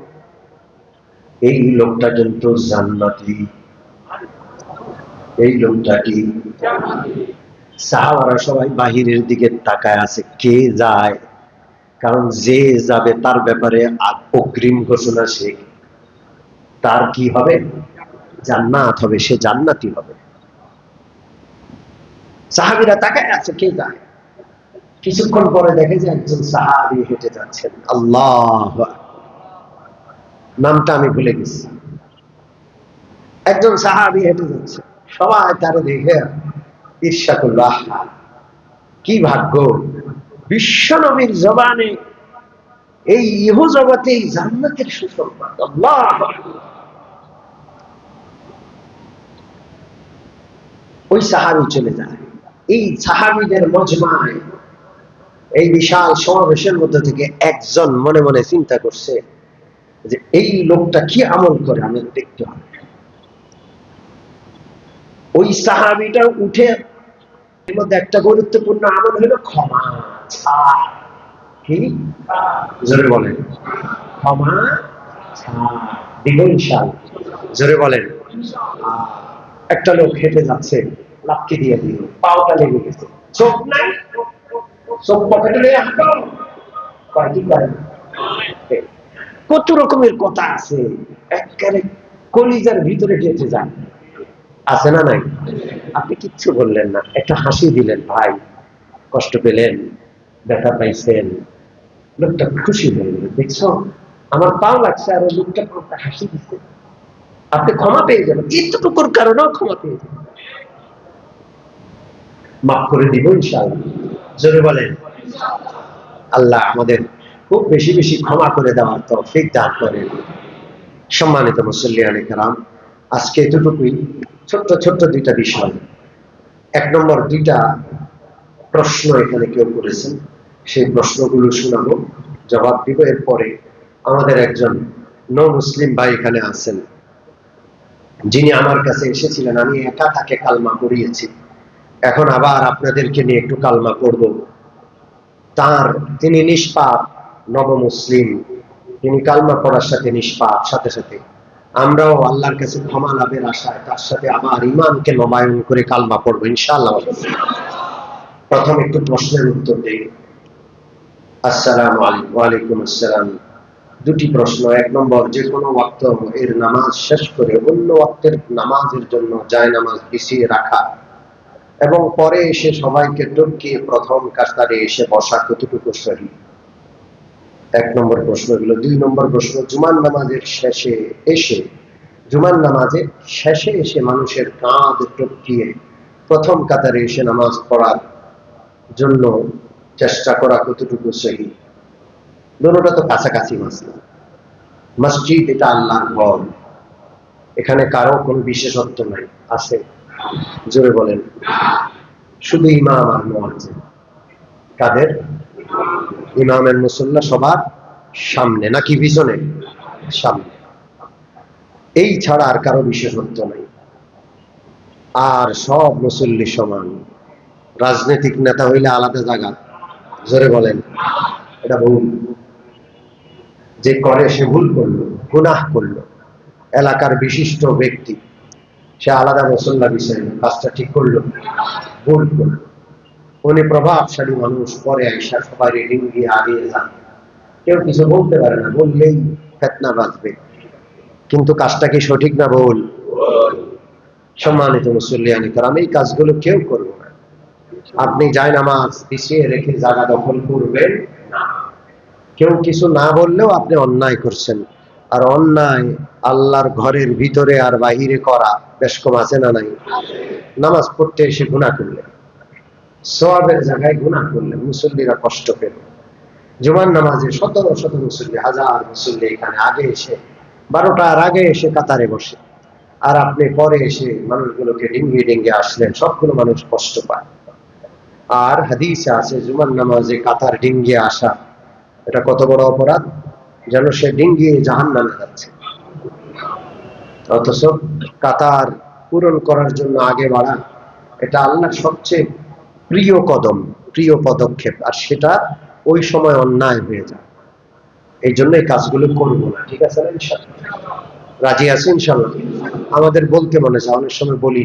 [SPEAKER 1] এই লোকটা কিন্তু জান্নাতি। এই লোকটা কি? সাহাবারা সবাই বাহিরের দিকে তাকায় আছে, কে যায়? কারণ যে যাবে তার ব্যাপারে অগ্রিম ঘোষণা, সে তার কি হবে? জান্নাত হবে, সে জান্নাতি হবে। সাহাবীরা তাকায় আছে কে যায়। কিছুক্ষণ পরে দেখে যে একজন সাহাবী হেঁটে যাচ্ছেন, আল্লাহ, নামটা আমি ভুলে গেছি। একজন সাহাবী হেঁটে যাচ্ছে, সবাই তারে দেখে ঈর্ষা করল, আহা কি ভাগ্য, বিশ্ব নবীর জবানে এই ইহ জগতে জান্নাতের সুসংবাদ। আল্লাহ, ওই সাহাবী চলে যায়। এই সাহাবীদের মজমায়, এই বিশাল সমাবেশের মধ্যে থেকে একজন মনে মনে চিন্তা করছে যে এই লোকটা কি আমল করে, আমি দেখতে হবে। ওই সাহাবীটা উঠে, এর মধ্যে একটা গুরুত্বপূর্ণ আমল হলো ক্ষমা ছাড়। কি? জোরে বলেন। ক্ষমা ছাড় দিব ইনশাআল্লাহ। জোরে বলেন। একটা লোক হেঁটে যাচ্ছে, লাফকি দিয়ে দিল, পাওটা লেগে গেছে, চোখ নাই, চোখ পকেটে নিয়ে আসতো, কি করেন? কত রকমের কথা আছে, একেবারে কলিজার ভিতরে গেঁথে যান, আছে না নাই? আপনি কিচ্ছু বললেন না, একটা হাসি দিলেন, ভাই কষ্ট পেলেন, ব্যথা পাইছেন, লোকটা খুশি হয়ে গেল, দেখছো আমার পাও লাগছে, আর লোকটা একটা হাসি দিচ্ছে, আপনি ক্ষমা পেয়ে যাবেন, এতটুকুর কারণেও ক্ষমা পেয়ে যাবেন। মাফ করে দিব ইনশাআল্লাহ। জোরে বলেন। আল্লাহ আমাদের খুব বেশি বেশি ক্ষমা করে দেওয়ার তৌফিক দান করেন। সম্মানিত মুসল্লিয়ানে কেরাম, আজকে এতটুকুই, ছোট্ট ছোট্ট দুইটা বিষয়। এক নম্বর, দুইটা প্রশ্ন এখানে কেউ করেছেন, সেই প্রশ্নগুলো শোনাবো, জবাব দিব। এরপরে আমাদের একজন নন মুসলিম ভাই এখানে আছেন, যিনি আমার কাছে এসেছিলেন, আমি একা তাকে কালমা পড়িয়েছি, এখন আবার আপনাদেরকে নিয়ে একটু কালমা পড়ব। তিনি নিষ্পাপ, নবমুসলিম, তিনি কালমা পড়ার সাথে নিষ্পাপ, সাথে সাথে আমরাও আল্লাহর কাছে ক্ষমা লাভের আশায় তার সাথে আবার ইমানকে নবায়ন করে কালমা পড়বো ইনশাআল্লাহ। প্রথম একটু প্রশ্নের উত্তর দেই। আসসালামু আলাইকুম। ওয়ালাইকুম আসসালাম। দুটি প্রশ্ন। এক নম্বর, যে কোনো ওয়াক্ত এর নামাজ শেষ করে অন্য ওয়াক্তের নামাজের জন্য জায় নামাজ পিছিয়ে রাখা এবং পরে এসে সবাইকে টপকিয়ে প্রথম কাতারে এসে বসা কতটুকু সহি? এক নম্বর প্রশ্ন হলো। দুই নম্বর প্রশ্ন, জুমার নামাজের শেষে এসে মানুষের কাঁধ টপকিয়ে প্রথম কাতারে এসে নামাজ পড়ার জন্য চেষ্টা করা কতটুকু সহি? দুটোটা তো কাছাকাছি মাসলা। মসজিদ এটা আল্লাহর ঘর, এখানে কারো কোনো বিশেষত্ব নাই। আছে? জোরে বলেন। শুধু ইমাম আর মুয়াজ্জিন। কাদের? ইমামের মুসল্লা সবার সামনে নাকি পিছনে? সামনে। এই ছাড়া আর কারো বিশেষত্ব নাই। আর সব মুসল্লি সমান। রাজনৈতিক নেতা হইলে আলাদা জায়গা। জোরে বলেন। এটা ভুল। যে করে সে ভুল করলো, গুনাহ করলো। এলাকার বিশিষ্ট ব্যক্তি, সে আলাদা মুসল্লা বিষয়, কাজটা ঠিক করলো? ভুল করলো। উনি প্রভাবশালী মানুষ, পরে আইসা সবাই রেডিং দিয়ে আগিয়ে যান, কেউ কিছু বলতে পারে না, বললেই ফেতনা বাঁচবে। কিন্তু কাজটা কি সঠিক না ভুল? সম্মানিত মুসল্লিয়ানি কেরাম, এই কাজগুলো কেউ করবে না। আপনি যায় নামাজ পিছিয়ে রেখে জায়গা দখল করবেন না। কেউ কিছু না বললেও আপনি অন্যায় করছেন। আর অন্যায় আল্লাহর ঘরের ভিতরে আর বাহিরে করা বেশ কম আছে না নাই? নামাজ পড়তে এসে গুনাহ করলেন, সওয়াবের জায়গায় গুনাহ করলেন, মুসল্লিরা কষ্ট পেল। জুমার নামাজে শত শত মুসল্লি, হাজার মুসল্লি এখানে আগে এসে 12টার আগে এসে কাতারে বসে, আর আপনি পরে এসে মানুষগুলোকে ডিঙ্গিয়ে ডিঙ্গিয়ে আসলেন, সবগুলো মানুষ কষ্ট পায়। আর হাদিসে আছে জুমার নামাজে কাতার ডিঙ্গিয়ে আসা এটা কত বড় অপরাধ, যেন সে ডিঙ্গিয়ে জাহান্নামে যাচ্ছে। অথচ কাতার পূরণ করার জন্য আগে বাড়া এটা আল্লাহর সবচেয়ে প্রিয় কদম, প্রিয় পদক্ষেপ, আর সেটা ওই সময় অন্যায় হয়ে যায়। এই জন্য এই কাজগুলো করবো না। ঠিক আছে না? ইনশাআল্লাহ রাজি আছি ইনশাআল্লাহ। আমাদের বলতে মনে চায়, অনেক সময় বলি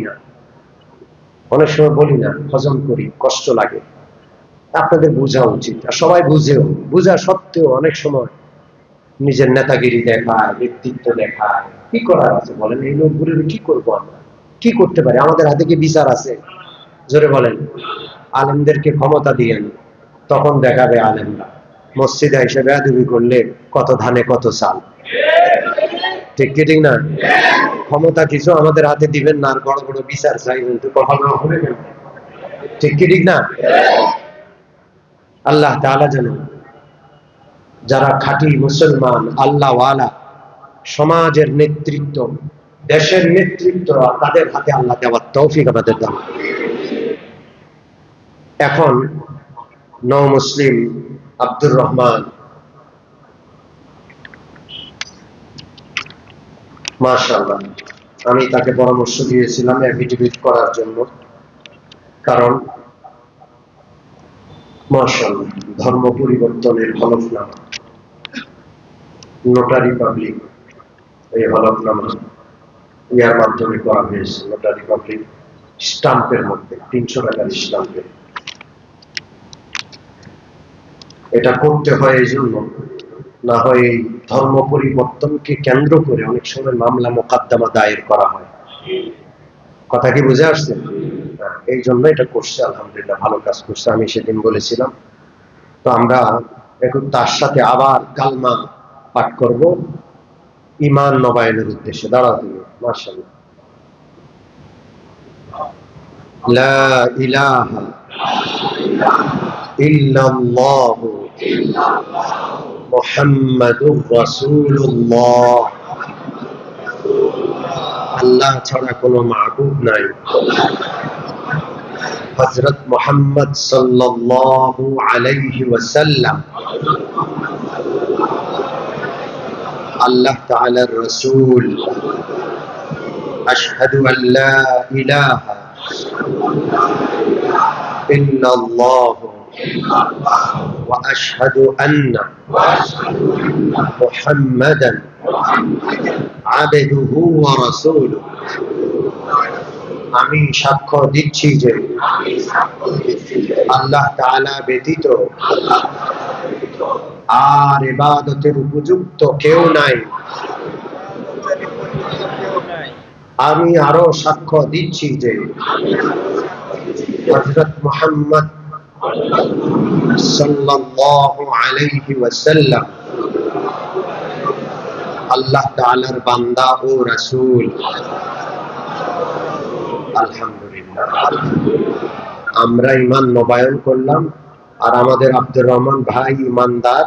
[SPEAKER 1] না, হজম করি, কষ্ট লাগে। আপনাদের বোঝা উচিত, আর সবাই বুঝেও, বোঝা সত্ত্বেও অনেক সময় নিজের নেতাগিরি দেখায়, ব্যক্তিত্ব দেখায়। কি করার আছে বলেন? এই লোকগুলোর কি করবো আমরা? কি করতে পারি? আমাদের হাতে কি বিচার আছে? জোরে বলেন। আলেমদেরকে ক্ষমতা দিয়েন, তখন দেখাবে আলেমরা। মসজিদে এসে বেয়াদবি করলে কত ধানে কত চাল। ঠিক কি ঠিক না? ক্ষমতা কিছু আমাদের হাতে দিবেন না, আর বড় বড় বিচার চাইবেন, তো কখনো হবে না। ঠিক কি ঠিক না? আল্লাহ তাআলা যেন যারা খাঁটি মুসলমান, আল্লাহ ওয়ালা, সমাজের নেতৃত্ব, দেশের নেতৃত্ব তাদের হাতে আল্লাহ দেওয়ার তৌফিক আমাদের দান। এখন নও মুসলিম আব্দুর রহমান, মাশাআল্লাহ, আমি তাকে পরামর্শ দিয়েছিলাম এফিডেভিট করার জন্য, কারণ মাশাআল্লাহ ধর্ম পরিবর্তনের হলফনামা, নোটারি পাবলিক, এই হলফনামা ইয়ার মাধ্যমে করা হয়েছে। নোটারি পাবলিক স্টাম্পের মধ্যে 300 টাকার স্টাম্পে। এটা করতে হয় এই জন্য, না হয় এই ধর্ম পরিবর্তনকে কেন্দ্র করে অনেক সময় মামলা মোকদ্দমা দায়ের করা হয়। কথা কি বুঝে আসছে? এই জন্য এটা করছে। আলহামদুলিল্লাহ ভালো কাজ করছে। আমি সেদিন বলেছিলাম, তো আমরা এখন তার সাথে আবার কালমা পাঠ করব ঈমান নবায়নের উদ্দেশ্যে। দাঁড়াও তুমি। মাশাআল্লাহ। লা ইলাহা ইল্লাল্লাহু মুহাম্মাদুর রাসূলুল্লাহ। আল্লাহ ছাড়া কোনো মাবুদ নাই। হযরত মুহাম্মদ সাল্লাল্লাহু আলাইহি ওয়াসাল্লাম আল্লাহ তাআলার রাসূল। আশহাদু আল্লা ইলাহা ইল্লাল্লাহু وأشهد أن محمدا عبده ورسوله আমি সাক্ষ্য দিচ্ছি যে আল্লাহ তাআলা ব্যতীত আর ইবাদতের উপযুক্ত কেউ নাই। আমি আরো সাক্ষ্য দিচ্ছি যে হযরত মুহাম্মদ সাল্লাল্লাহু আলাইহি ওয়াসাল্লাম আল্লাহ তাআলার বান্দা ও রাসূল। আলহামদুলিল্লাহ, আমরা ঈমান নবায়ন করলাম আর আমাদের আব্দুর রহমান ভাই ঈমানদার,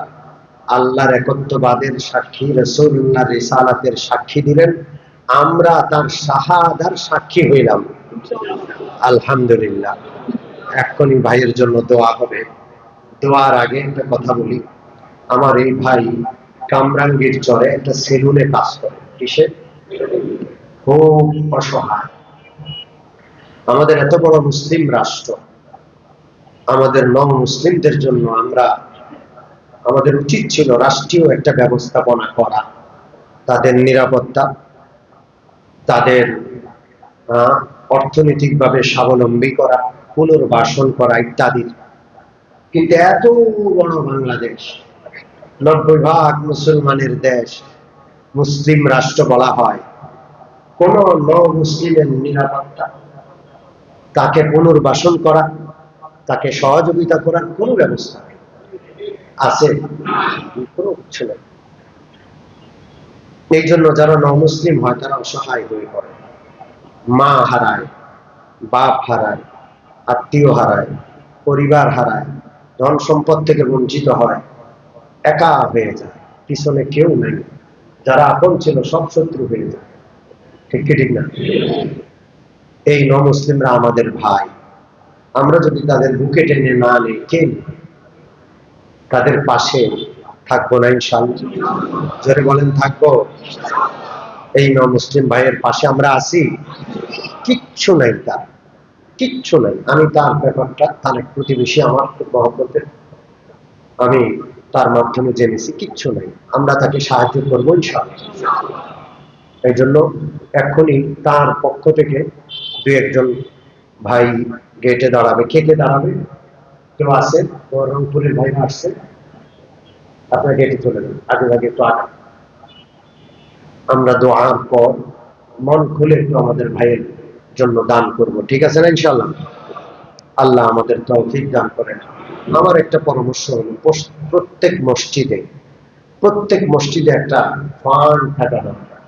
[SPEAKER 1] আল্লাহর একত্ববাদের সাক্ষী, রাসূলুল্লাহর রিসালাতের সাক্ষী দিলেন, আমরা তার শাহাদার সাক্ষী হইলাম। আলহামদুলিল্লাহ। এখনই ভাইয়ের জন্য দোয়া হবে। দোয়ার আগে একটা কথা বলি, আমার এই ভাই কামরাঙ্গীর চরে একটা সেলুনে কাজ করে। কিসে? খুব অসহায়। আমাদের এত বড় মুসলিম রাষ্ট্র, আমাদের নন মুসলিমদের জন্য আমাদের উচিত ছিল রাষ্ট্রীয় একটা ব্যবস্থাপনা করা, তাদের নিরাপত্তা, তাদের অর্থনৈতিকভাবে স্বাবলম্বী করা, পুনর্বাসন করা ইত্যাদি। কিন্তু এত বড় বাংলাদেশ, 90% মুসলমানের দেশ, মুসলিম রাষ্ট্র বলা হয়, কোন মুসলিমের নিরাপত্তা, তাকে পুনর্বাসন করা, তাকে সহযোগিতা করার কোন ব্যবস্থা আছে? কোনো কিছু নেই। এই জন্য যারা মুসলিম হয় তারা অসহায় হয়ে পড়ে, মা হারায়, বাপ হারায়, আত্মীয় হারায়, পরিবার হারায়, ধন সম্পদ থেকে বঞ্চিত হয়, একা হয়ে যায়, পিছনে কেউ নেই, যারা আপন ছিল সব শত্রু হয়ে যায়। ঠিক কি ঠিক না? এই মুসলিমরা আমাদের ভাই, আমরা যদি তাদের বুকে টেনে না নেই, কে তাদের পাশে থাকবো না ইনশাআল্লাহ? যারা বলেন থাকবো। এই মুসলিম ভাইয়ের পাশে আমরা আছি? কিচ্ছু নাই, তার কিচ্ছু নাই। আমি তার ব্যাপারটা, তার এক প্রতিবেশী আমার খুব মহব্বতের, আমি তার মাধ্যমে জেনেছি কিচ্ছু নাই। আমরা তাকে সাহায্য করবো ইনশাআল্লাহ। এই জন্য এখনই তার পক্ষ থেকে দু একজন ভাই গেটে দাঁড়াবে। কে দাঁড়াবে? কেউ আছে? রংপুরের ভাই আসছে, আপনার গেটে চলে যান, আগে আগে একটু আগে। আমরা দোয়ার পর মন খুলে একটু আমাদের ভাইয়ের জন্য দান করব, ঠিক আছে না ইনশাআল্লাহ? আল্লাহ আমাদের তৌফিক দান করেন। আমার একটা পরামর্শ হলো, প্রত্যেক মসজিদে একটা ফান্ড থাকা দরকার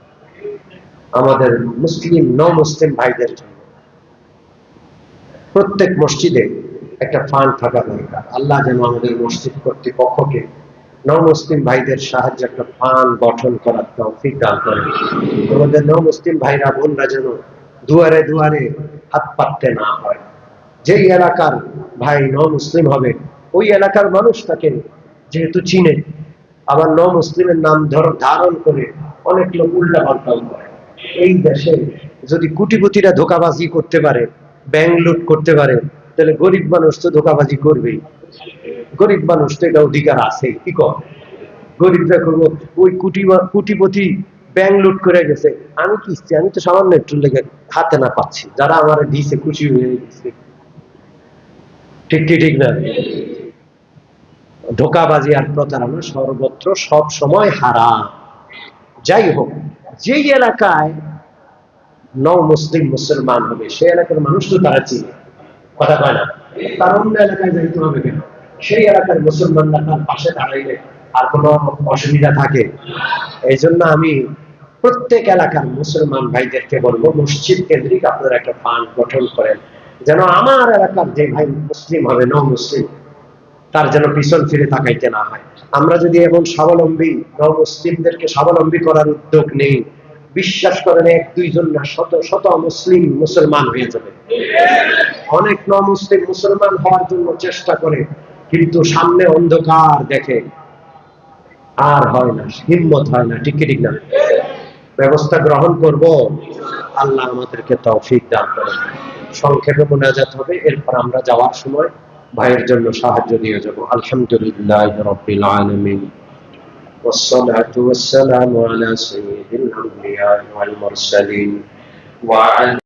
[SPEAKER 1] আমাদের মুসলিম মুসলিম ভাইদের জন্য। প্রত্যেক মসজিদে একটা ফান্ড থাকা দরকার। আল্লাহ যেন আমাদের মসজিদ কর্তৃপক্ষকে মুসলিম ভাইদের সাহায্যে একটা ফান্ড গঠন করার তৌফিক দান করেন। আমাদের মুসলিম ভাইরা বোনরা যেন দুয়ারে দুয়ারে হাত পাততে না হয়। যেই এলাকার ভাই মুসলিম হবে, ওই এলাকার মানুষ তাকে যেহেতু চিনে, আবার মুসলিমের নাম ধারণ করে অনেক লোক উল্টা পাল্টাও করে। এই দেশে যদি কোটিপতিরা ধোঁকাবাজি করতে পারে, ব্যাংক লুট করতে পারে, তাহলে গরিব মানুষ তো ধোঁকাবাজি করবেই। গরিব মানুষ তো এটা অধিকার আছে, কি কর? গরিবরা করবো, ওই কোটিপতি ব্যাংক লুট করে গেছে, আমি কি, আমি তো সামান্য একটু লেগে হাতে না পাচ্ছি, যারা আমার দিয়েছে খুশি হয়ে গেছে। ঠিক কি ঠিক না? ধোঁকাবাজি আর প্রতারণা সর্বত্র সব সময় হারাম। যাই হোক, যেই এলাকায় মুসলিম মুসলমান হবে, সেই এলাকার মানুষ তো তারা চিনে, কথা কয় না? তার অন্য এলাকায় যাইতে হবে কেন? সেই এলাকার মুসলমানরা তার পাশে দাঁড়াইলে আর কোনো অসুবিধা থাকে? এই জন্য আমি প্রত্যেক এলাকার মুসলমান ভাইদেরকে বলবো, মসজিদ কেন্দ্রিক আপনারা একটা ফান্ড গঠন করেন, যেন আমার এলাকার যে ভাই মুসলিম হবে, মুসলিম, তার যেন পিছন ফিরে তাকাইতে না হয়। আমরা যদি এমন স্বাবলম্বী মুসলিমদেরকে স্বাবলম্বী করার উদ্যোগ নেই, বিশ্বাস করেন এক দুইজন না, শত শত মুসলমান হয়ে যাবে। অনেক মুসলিম মুসলমান হওয়ার জন্য চেষ্টা করে, কিন্তু সামনে অন্ধকার দেখে আর হয় না, হিম্মত হয় না। ঠিক ঠিক না? ব্যবস্থা গ্রহণ করব। আল্লাহ আমাদেরকে তৌফিক দান করেন। সংক্ষেপে মোনাজাত হবে, এরপর আমরা যাওয়ার সময় ভাইয়ের জন্য সাহায্য দিয়ে যাব। আলহামদুলিল্লাহ রাব্বিল আলামিন والصلاة والسلام على سيد الأنبياء والمرسلين وعلى